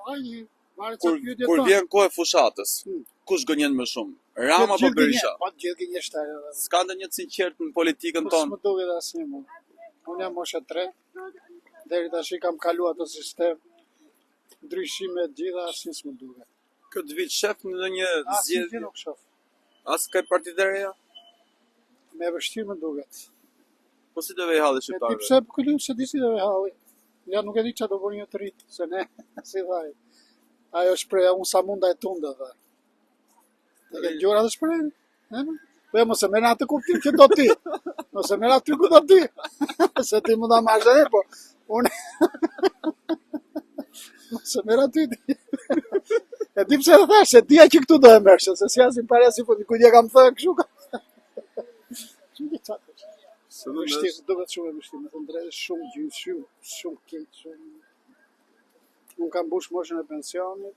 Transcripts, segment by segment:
Kur vjen kohë e fushatës, kush gënjen më shumë? Rama apo Berisha? Po gjithë gënjeshtar. S'ka ndonjë të sinqert në politikën tonë. Më duket asnjë mua. Unë jam moshë 3. Deri tash kam kaluar atë sistem. Ndryshime të gjitha asnjë s'më duket. Këtë vit shef në ndonjë zgjedhje? Nuk shoh. As ka parti të reja? Me vështirë më duket. Po si do vej halli shqiptarëve? Ti pse po këtu se di si do vej halli? Ja nuk e di çfarë do bëni një të rit, se ne si vaj. Ajo shpreha unë sa mund ai tunda tha. Të ke gjura të shprehën? Po mos e merr atë kuptim që do ti. Mos e merr aty ku do ti. Se ti mund ta marrësh edhe po. Unë mos e merr aty. E di pse e thash, se dia që këtu do e merrsh, se si asim para si po ku dia kam thënë kështu. Shumë çfarë. Se nuk është duket shumë e vështirë, me të drejtë shumë gjysmë, shumë keq, shumë. Unë kam mbush moshën e pensionit.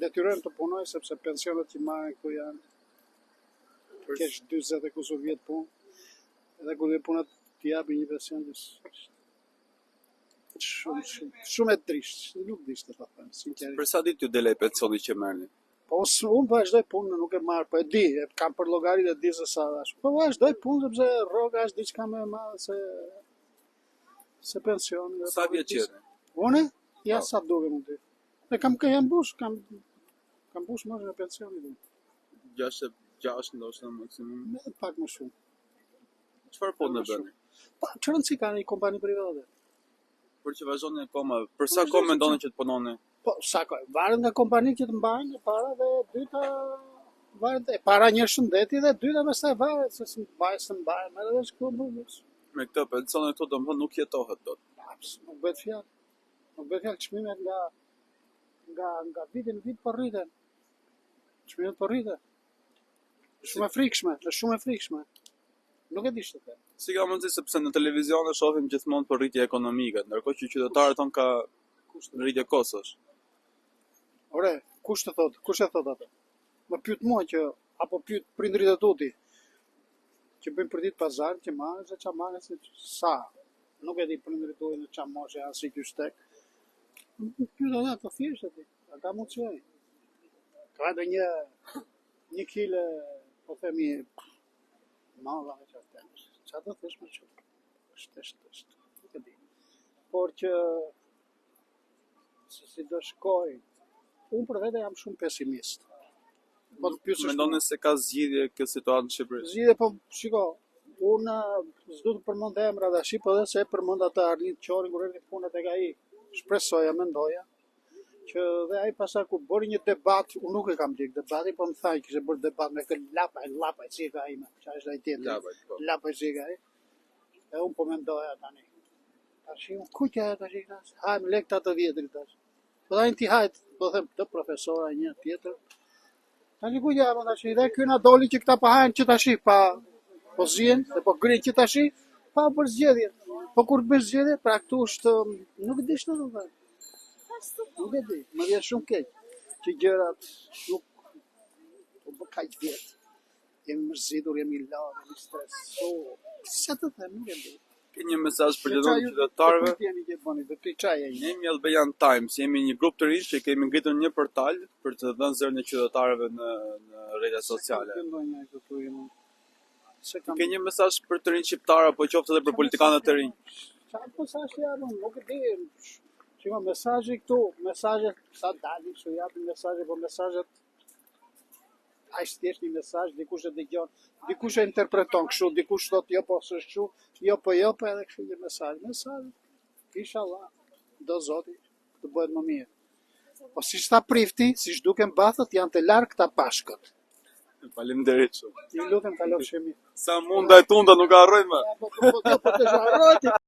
Detyrohem të punoj sepse pensionet që marrin këtu janë keq 40 e kusur vjet punë. Edhe kur dhe punat t'i japin një pension shumë e trisht, nuk di ç'të them, sinqerisht. Për sa ditë ju delej pensioni që merrni? Po unë vazhdoj punën, nuk e marr, po e di, kam për llogaritë e di se sa dash. Po vazhdoj punën sepse rroga është diçka më e madhe se pensioni. Sa vjet jeni? Unë? Ja sa duket më ty. Ne kam mbush moshën e pensionit. 66 ndoshta maksimum. Pak më shumë. Çfarë punë bëni? Po çfarë rëndësi ka një kompani private? Për që vazhdoni akoma, për sa kohë mendoni që të punoni? Po sa kohë, varet nga kompanitë që të mbajnë para dhe dyta varet e para një shëndeti dhe dyta pastaj varet se s'mbajnë, edhe shkruan bukur. Me këtë pensionet këtu domethënë nuk jetohet dot. Nuk bëhet fjalë. Nuk bëhet fjalë, çmimet nga viti në vit po rriten. Çmimet po rriten. Shumë e frikshme. Nuk e di ç'të them. Si ka mundësi sepse në televizion e shohim gjithmonë për rritje ekonomike, ndërkohë që qytetarët tonë ka rritje kostosh. Ore, kush e thot atë? Më pyet mua që apo pyet prindrit e tuti që bëjnë për ditë pazar, që marrën se çfarë marrën se sa. Nuk e di prindrit tuaj në çfarë moshe janë si qyshtek. Pyet ata të thjeshtë aty. Ata mund të shojnë. Ka edhe një kile, po themi, malla me çfarë. Çfarë do thësh më shumë? Është. Nuk e di. Por që si do shkoj, unë për vete jam shumë pesimist. Mendoni se ka zgjidhje kjo situatë në Shqipëri? Zgjidhje, po shiko, unë s'du të përmend emra tash, po edhe se përmend atë Arlit Qorin kur erdhi puna tek ai. Shpresoja, mendoja që dhe ai pastaj kur bëri një debat, unë nuk e kam ndjek debatin, po më thaj kishte bërë debat me kë llapaj si ka ai, çfarë është ai tjetër. Llapaj si ka ai. E unë po mendoja tani. Tash ku që tash kas? Hajm lekta të vjetrit tash. Po tani ti hajt, po them të profesora një tjetër. Tani ku jam tash? Dhe ky na doli që këta pa hajn që tash pa po zien, dhe po grin që tash pa për zgjedhje. Po kur të bësh zgjedhje, pra këtu është nuk di ç'të them. Nuk e di, më vjen shumë keq që gjërat nuk po bë kaq vjet. Jemi mërzitur, jemi larë, jemi stresuar. Çfarë të them, nuk e di. Ke një mesazh për gjithë qytetarëve? Ne jemi Albanian Times, jemi një grup të rinj që kemi ngritur një portal për të dhënë zërin e qytetarëve në rrjetet sociale. Ke një mesazh për të rinj shqiptar apo qoftë edhe për politikanët të rinj? Çfarë mesazh janë, nuk e di. Shiko, mesazhi këtu, mesazhet sa dalin, kështu japin mesazhe, po mesazhet ai thjesht një mesazh, dikush e dëgjon, dikush e interpreton kështu, dikush thotë jo po s'është kështu, jo po edhe kështu një mesazh. Inshallah, do Zoti të bëhet më mirë. Po siç ta prifti, siç duken bathët, janë të larg këta pashkët. Faleminderit shumë. Ju lutem kalofshi mirë. Sa mund ai tunda nuk harroj më. Po të harroj.